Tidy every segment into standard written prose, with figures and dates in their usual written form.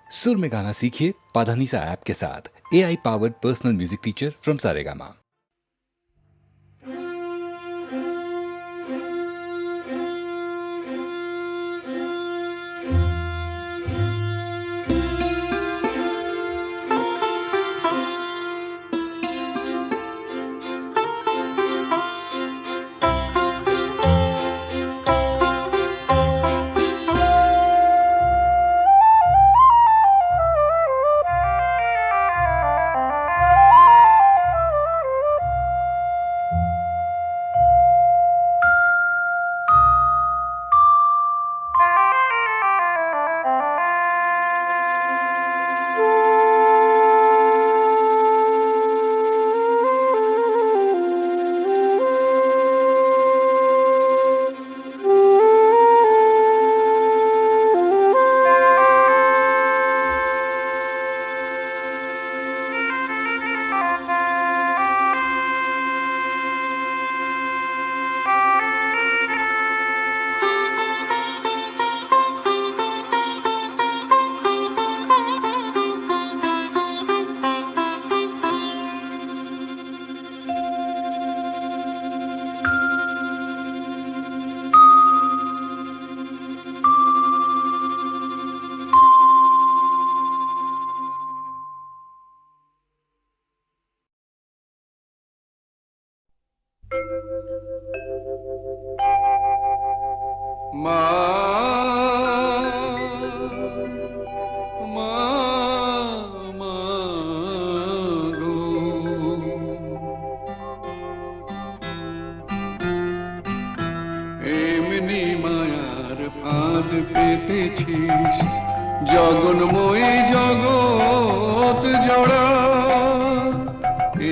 सुर में गाना सीखिए पाधानीसा ऐप के साथ। AI powered personal music teacher from Saregama. এমনি মায়ার ফাঁদ পেতেছিস জগন্ময়ী জগৎ জোড়া,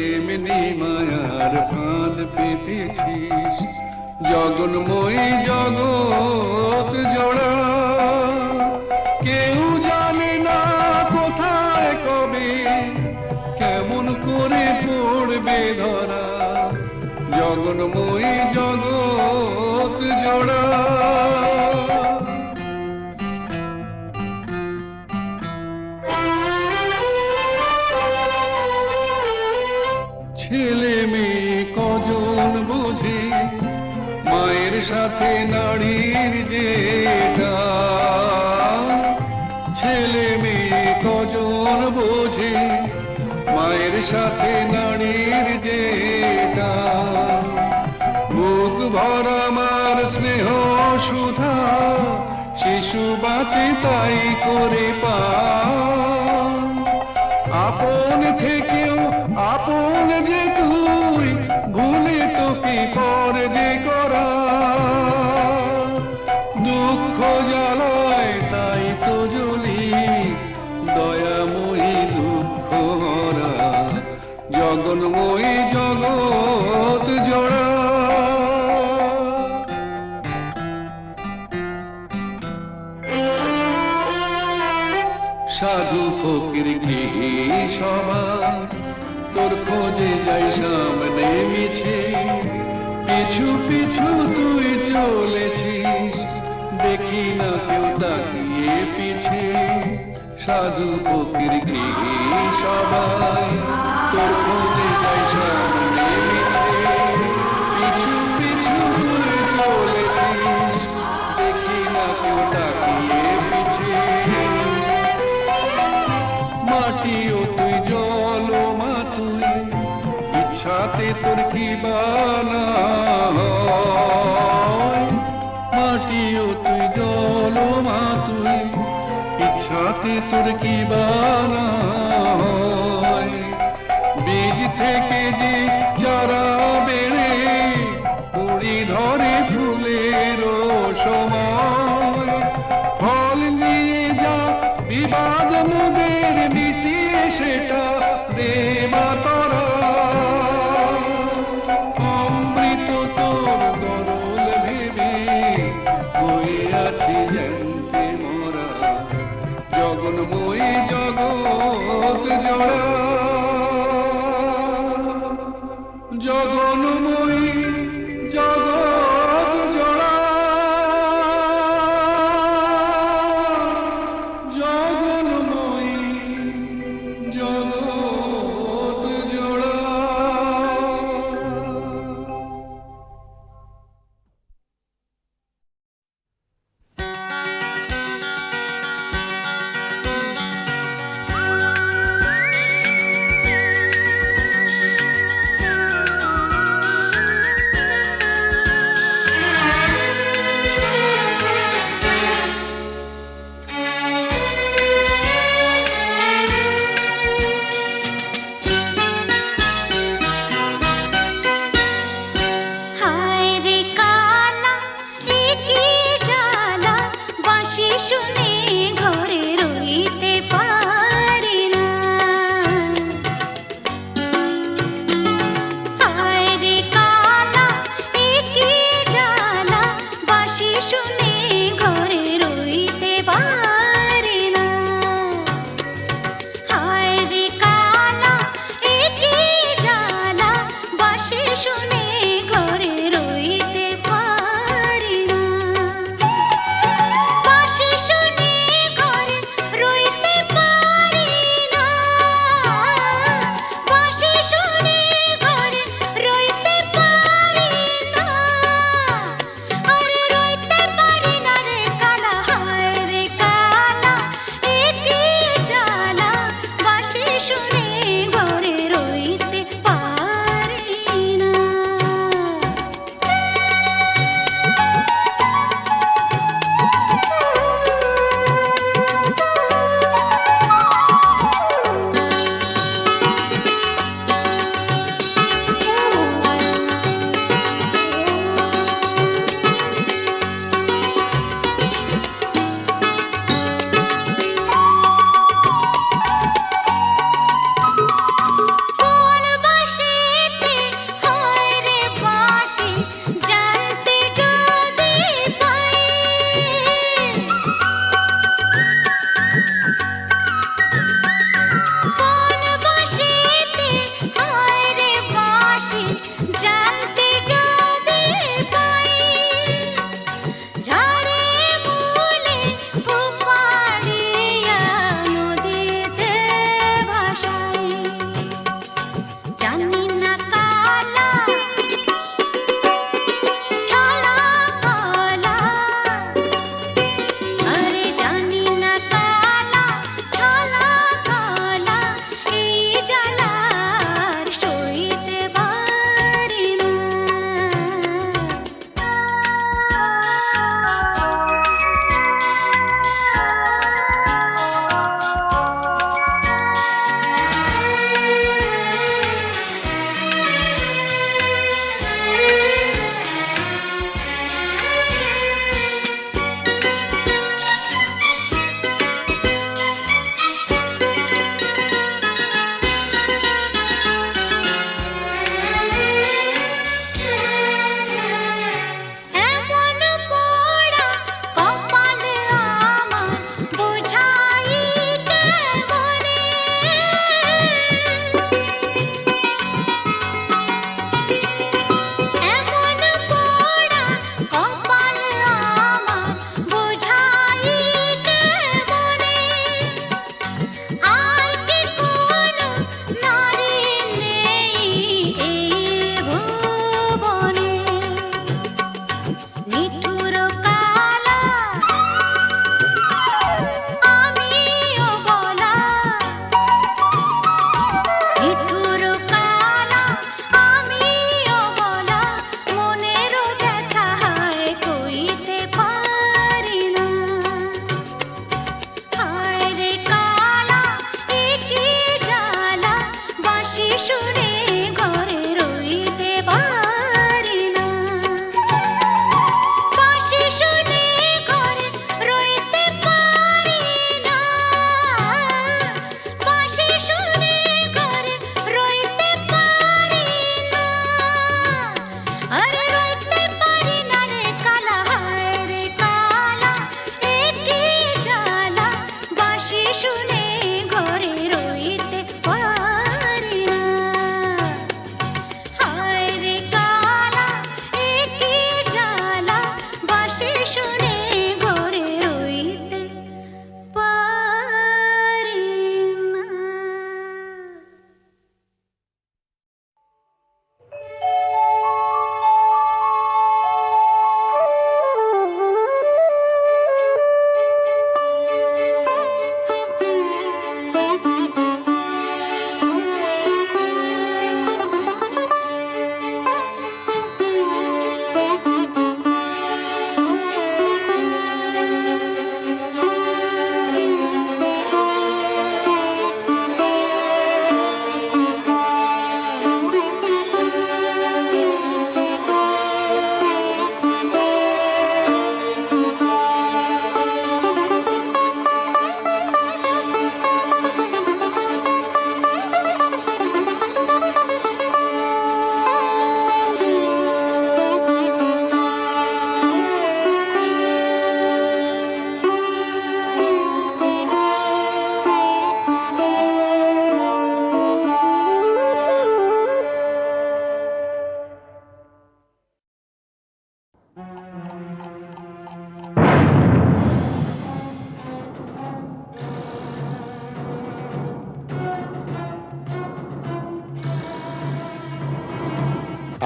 এমনি মায়ার ফাঁদ পেতেছিস জগন্ময়ী জগৎ জোড়া। কেউ জানে না কোথায় কবে কেমন করে পড়বে ধরা, জগন্ময়ী জগৎ জোড়া। ছেলে মেয়ে কজন বোঝে মায়ের সাথে নারীর যেটা, ছেলে মেয়ে কজন বোঝে মায়ের সাথে নারীর যেটা। বুক ভরা মার স্নেহ সুধা শিশু বাঁচে তাই করে পা, আপন থেকেও আপন যে তুই ভুলে তোকে পর যে করা। দুঃখ জ্বালায় তাই তো জ্বলি দয়াময়ী দুঃখ হরা, জগন্ময়ী জগৎ জোড়া। সাধু ফকির কি সবাই তোর খোঁজে যাই সামনে মিছে, পিছু পিছু তুই চলেছিস দেখি না কেউ তাকিয়ে পিছে। সাধু ফকির কি সবাই তোর খোঁজে যাই সামনে মিছে, পিছু পিছু তুই চলেছিস দেখি না কেউ তাকিয়ে পিছে। মাটিও তুই জল মা তুই ইচ্ছাতে তোর কি বানা হয়, মাটিও তুই জল মা তুই ইচ্ছাতে তোর কি বানা হয়। বীজ থেকে যে চারা বেড়ে কুড়ি ধরে ফুলের সময়, ফল নিয়ে যা বিবাদ মোদের মিটিয়ে সেটা দেবা তরা। অমৃত তোর গরল ভেবে হয়ে আছি জানতে মোরা, জগন্ময়ী জগৎ জোড়া। জগন্ময়ী জগৎ জোড়া, জগন্ময়ী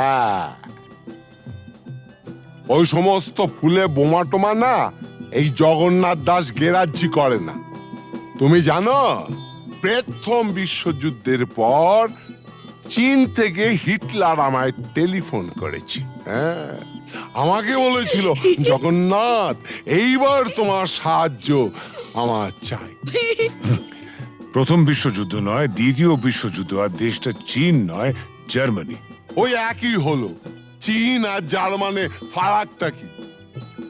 হ্যাঁ, ওই সমস্ত ফুলে বোমা টোমা না এই জগন্নাথ দাস গেরাজ্জি করে না। তুমি জানো প্রথম বিশ্বযুদ্ধের পর চীন থেকে হিটলার আমায় টেলিফোন করেছে। হ্যাঁ, আমাকে বলেছিল জগন্নাথ এইবার তোমার সাহায্য আমার চাই। প্রথম বিশ্বযুদ্ধ নয়, দ্বিতীয় বিশ্বযুদ্ধ, আর দেশটা চীন নয়, জার্মানি। ওই একই হলো, চীন আর জার্মানে ফারাকটা কি?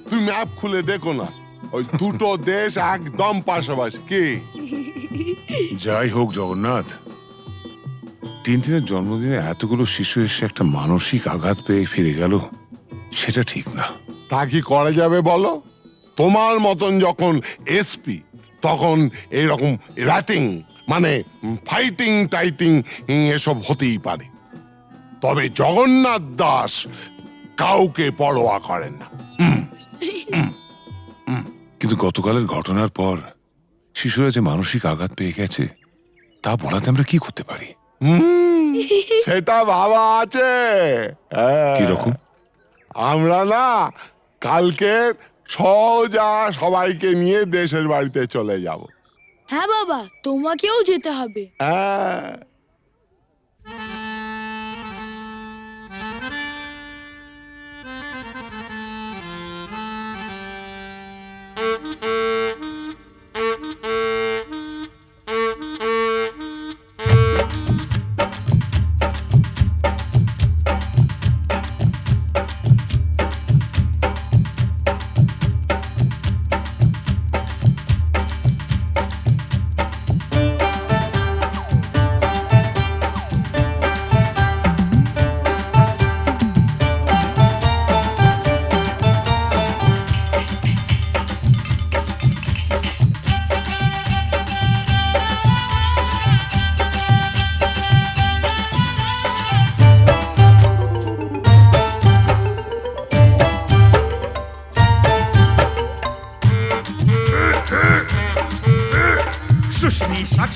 তুমি ম্যাপ খুলে দেখো না, ওই দুটো দেশ একদম পাশাপাশি। কি যাই হোক জগন্নাথ, টিনটিনের জন্মদিনে এতগুলো শিশু এসে একটা মানসিক আঘাত পেয়ে ফিরে গেল, সেটা ঠিক না। তা কি করা যাবে বলো? তোমার মতন যখন এসপি তখন এইরকম র্যাটিং মানে ফাইটিং টাইটিং এসব হতেই পারে, তবে জগন্নাথ দাস কাউকে পরোয়া করেন না। কিন্তু গতকালের ঘটনার পর শিশুরা যে মানসিক আঘাত পেয়ে গেছে, তা বলাতে আমরা কি করতে পারি? সেটা ভাবা আছে। হ্যাঁ। কিরকম? আমরা না কালকে সোজা সবাইকে নিয়ে দেশের বাড়িতে চলে যাব। হ্যাঁ বাবা, তোমাকেও যেতে হবে। হ্যাঁ,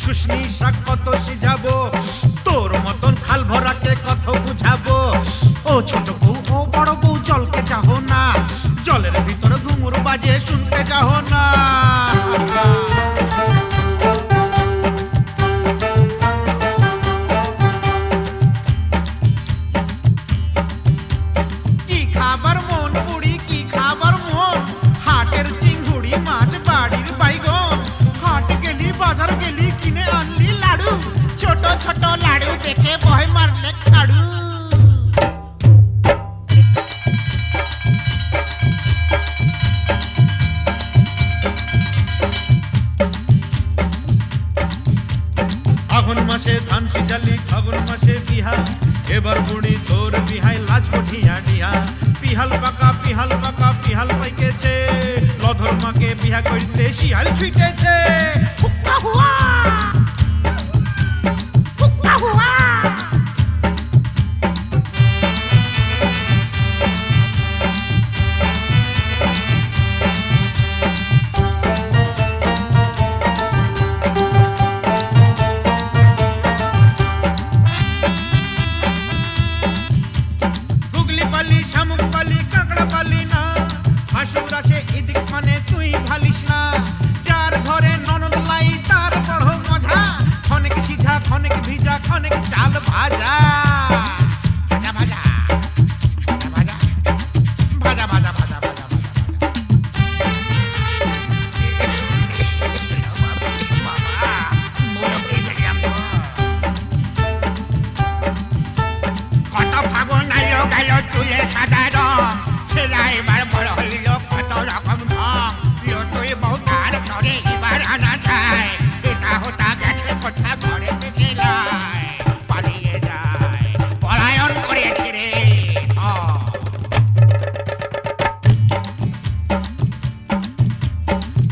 শুশনি শাক কত সিঝাবো, তোর মতন খাল ভরাকে কত বুঝাবো। ও ছোট বউ ও বড় বউ জলকে চাহো না, জলের ভিতরে ঘুঙুর বাজে শুনতে চাহো না। কি খাবার মন বুড়ি, কি খাবার মন, হাটের চিংড়ি মাছ বাড়ির বাইগন, হাট গেলি বাজার গেলি কিনে আনলি লাড়ু, ছোট ছোট লাড়ু দেখে ভয় মারলে খাড়ু। আঘন মাসে ধান সিজালি, ফাগুন মাসে বিহা, এবার বুড়ি তোর বিহাই লাজ কঠিয়া ডিহা। পিহাল পাকা পিহাল পাকা পিহাল পাইকেছে, লধর মাকে বিহা করতে শিয়াল ছুটেছে। হুক্কা হুয়া হুক্কা হুয়া। গুগলি পালি শামুক পালি কাঁকড়া পালি না, হাসুর আসে এদিক মানে তুই ভালিস না। যার ঘরে ননদ লাই তার বড় মজা, খনেক সিঝা খনেক ভিজা খনেক চাল ভাজা। ভাজা ভাজা ভাজা ভাজা ভাজা ভাজা ভাজা ভাজা। কত ফাগুন আইলো গেল চুলে সাদা রং, ছেলা এবার বড় হইল কত রকম ঢং। প্রিয় তুই বউ তার ঘরে এবার আনা যায়, এটা হোটা গেছে কোথা ঘরে লাই পালিয়ে যায়, পলায়ন করেছে রে।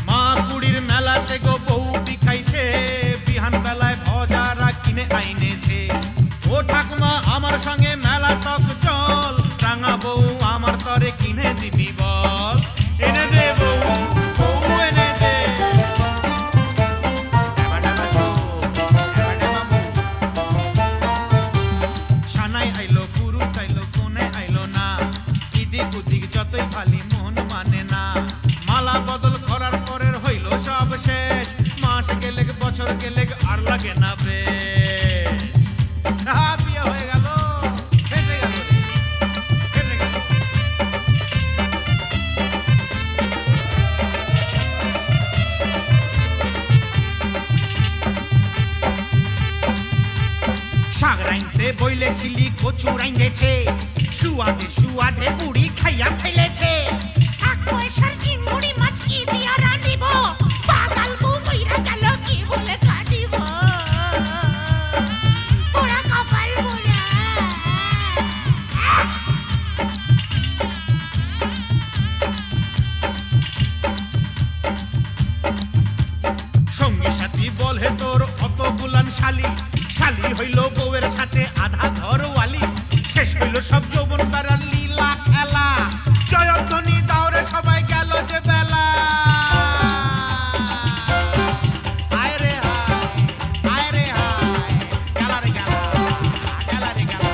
মা কুড়ির মেলাতে গো বউ বিখাইছে, বিহান বেলায় ভজারা কিনে আইনেছে। ও ঠাকুমা আমার সঙ্গে মেলা তক চল, রাঙা বউ আমার তরে কিনে দিবি বল। এনে দেব বছর গেলে আর লাগে না বেশ। বিয়ে হয়ে গেল, ফেটে গেল রে, ফেটে গেল। শাক রাইনতে বইলেছিলি কচু রাইন্দেছে, সুয়াদে সুয়াদে বুড়ি খাইয়া ফেলেছে। এক পয়সার চিংড়ি মাছ কি দিয়া রাঁধিব, পাগল বউ মইরা গেল কি বলে কাঁদিব, পোড়া কপাল পোড়া। সঙ্গী সাথী বলে তোর অত গুলান শালি, শালি হইল বউয়ের সাথে আধা ঘরওয়ালি। শেষ হইল সব যৌবন বেড়ার লীলা খেলা, জয়ধ্বনি দাওরে সবাই গেল যে বেলা। আয় রে হায়, আয় রে হায়, গেলা রে গেলা, গেলা রে গেলা।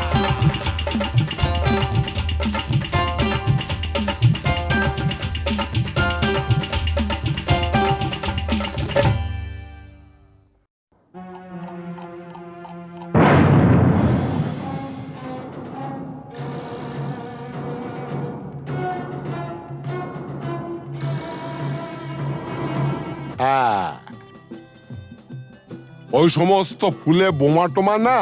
হ্যাঁ, ওই সমস্ত ফুলে বোমা টোমা না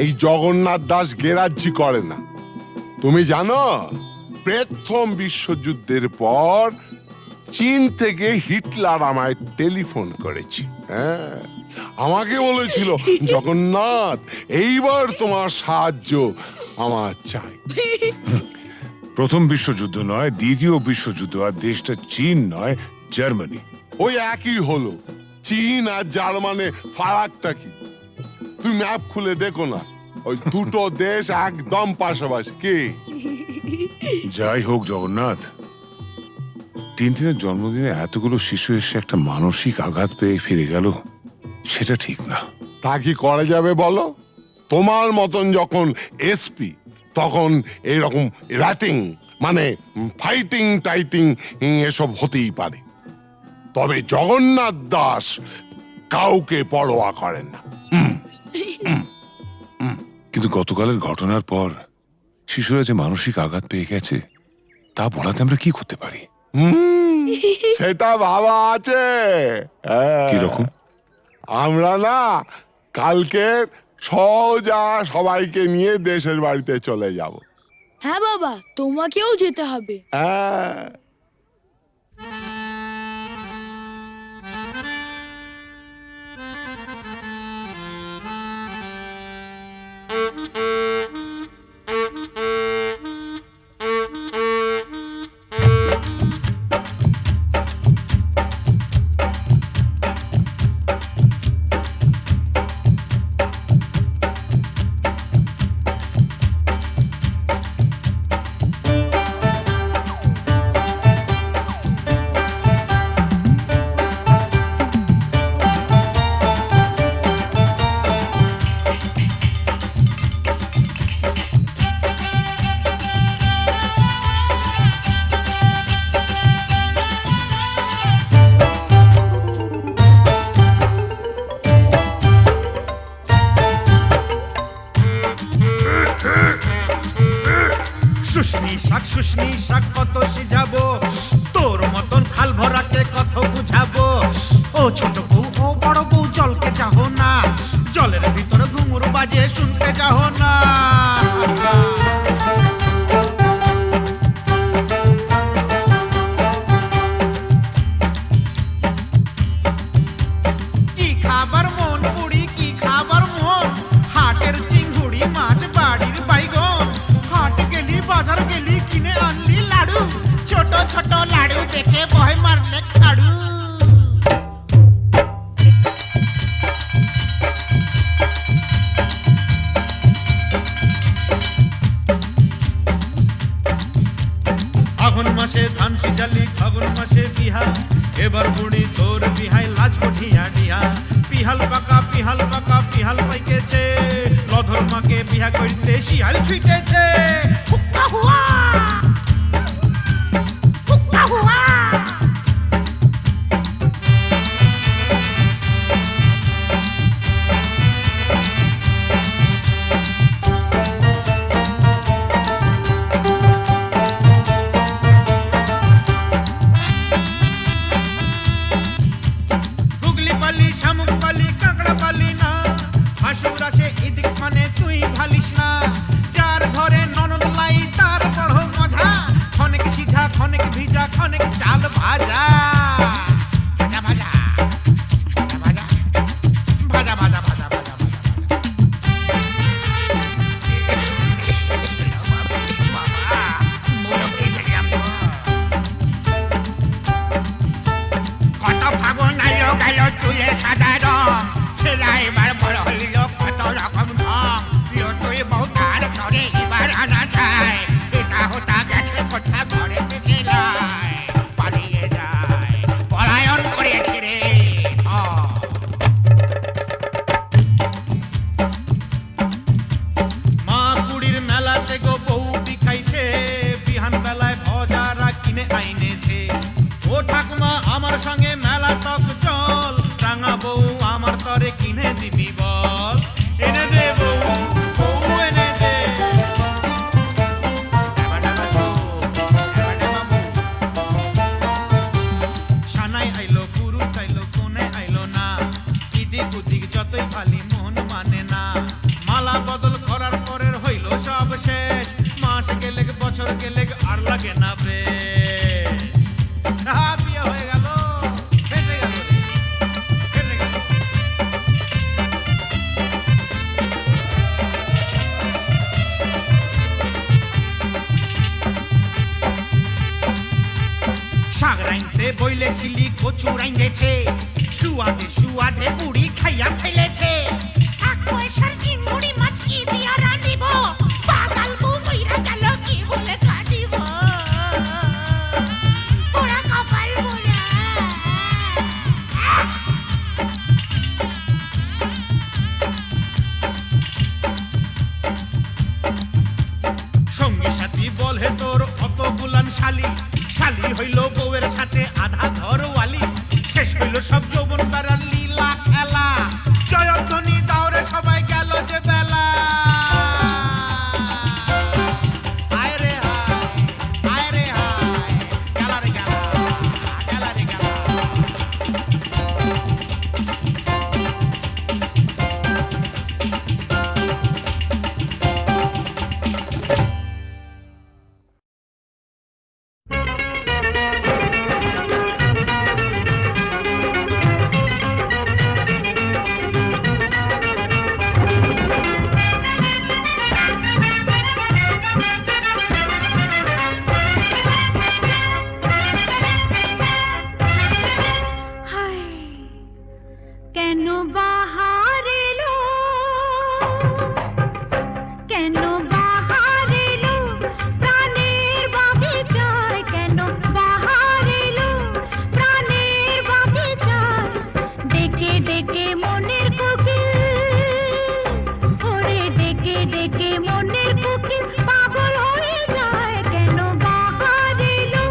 এই জগন্নাথ দাস গেরাজ্জি করে না। তুমি জানো প্রথম বিশ্বযুদ্ধের পর চীন থেকে হিটলার আমায় টেলিফোন করেছে। হ্যাঁ, আমাকে বলেছিল জগন্নাথ এইবার তোমার সাহায্য আমার চাই। প্রথম বিশ্বযুদ্ধ নয়, দ্বিতীয় বিশ্বযুদ্ধ, আর দেশটা চীন নয়, জার্মানি। ওই একই হলো, চীন আর জার্মানে ফারাকটা কি? তুমি ম্যাপ খুলে দেখো না, ওই দুটো দেশ একদম পাশাপাশি। কি যাই হোক জগন্নাথ, টিনটিনের জন্মদিনে এতগুলো শিশু এসে একটা মানসিক আঘাত পেয়ে ফিরে গেল, সেটা ঠিক না। তা কি করা যাবে বলো? তোমার মতন যখন এসপি তখন এরকম র্যাটিং মানে ফাইটিং টাইটিং এসব হতেই পারে, তবে জগন্নাথ দাস কাউকে পরোয়া করেন না। কিন্তু গতকালের ঘটনার পর শিশুরা যে মানসিক আঘাত পেয়ে গেছে, তা বলাতে আমরা কি করতে পারি? সেটা ভাবা আছে। হ্যাঁ। কিরকম? আমরা না কালকে সোজা সবাইকে নিয়ে দেশের বাড়িতে চলে যাব। হ্যাঁ বাবা, তোমাকেও যেতে হবে। হ্যাঁ, শুশনি শাক কত সিঝাবো, তোর মতন খাল ভরাকে কত বুঝাবো। ও ছোট বউ, ও বড় বউ, জলকে চাহো না, জলের ভিতরে ঘুঙুর বাজে শুনতে চাহো না। কি খাবার মন বুড়ি, কি খাবার মন, হাটের চিংড়ি মাছ, বাড়ির বাইগন। হাট গেলি, বাজার গেলি, কিনে আনলি লাড়ু, ছোট ছোট লাড়ু দেখে ভয় মারলে খাড়ু। আগুন মাসে ধান সিজালি, ফাগুন মাসে বিহা, এবার বুড়ি তোর বিহাই লাজ কঠিয়া ডিহা। পিহাল পাকা, পিহাল পাকা, পিহাল পাইকেছে, লধর মাকে বিহা করতে শিয়াল ছুটেছে। হুক্কা হুয়া, হুক্কা হুয়া। ঘরে কিনে দিবি বল এনে দে বউ বউ এনে দে ড্যাবা ড্যাবা চোখ, ড্যাবা ড্যাবা মুখ। সানাই আইলো পুরুষ আইলো কোনে আইলো না এদিক ওদিক যতই ফালি মন মানে না মালা বদল করার পরের হইল সব শেষ মাস গেলে বছর গেলে আর লাগে না বেশ বিয়ে হয়ে গেল ফেসে গেল রে, ফেসে গেল। শাক রাইনতে বইলেছিলি কচু রাইন্দেছে সুয়াদে সুয়াদে বুড়ি খাইয়া ফেলেছে এক পয়সার চিংড়ি মাছ কি দিয়া রাঁধিব পাগল বউ মইরা গেল কি বলে কাঁদিব পোড়া কপাল পোড়া সঙ্গী সাথী বলে তোর অত গুলান শালি শালি হইল বউয়ের সাথে আধা ঘরওয়ালি শেষ হইল সব যৌবন বেড়ার লীলা খেলা জয়ধ্বনি দাওরে সবাই গেল যে বেলা আয় রে হায় আয় রে হায় গেলা রে গেলা গেলা রে গেলা কেন বাহার এলো কেন বাহার এলো প্রাণের বাগিচায় কেন বাহার এলো প্রাণের বাগিচায় ডেকে ডেকে মনের কোকিল ওরে ডেকে ডেকে মনের কোকিল পাগল হয়ে যায় কেন বাহার এলো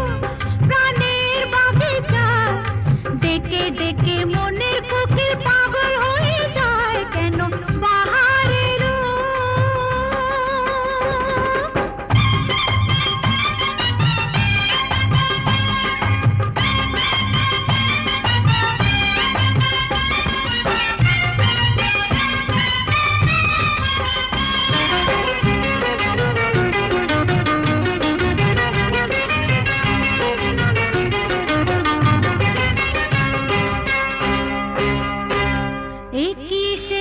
প্রাণের বাগিচায় ডেকে ডেকে মনের কোকিল পাগল হয়ে যায় কেন বাহার এলো একি সে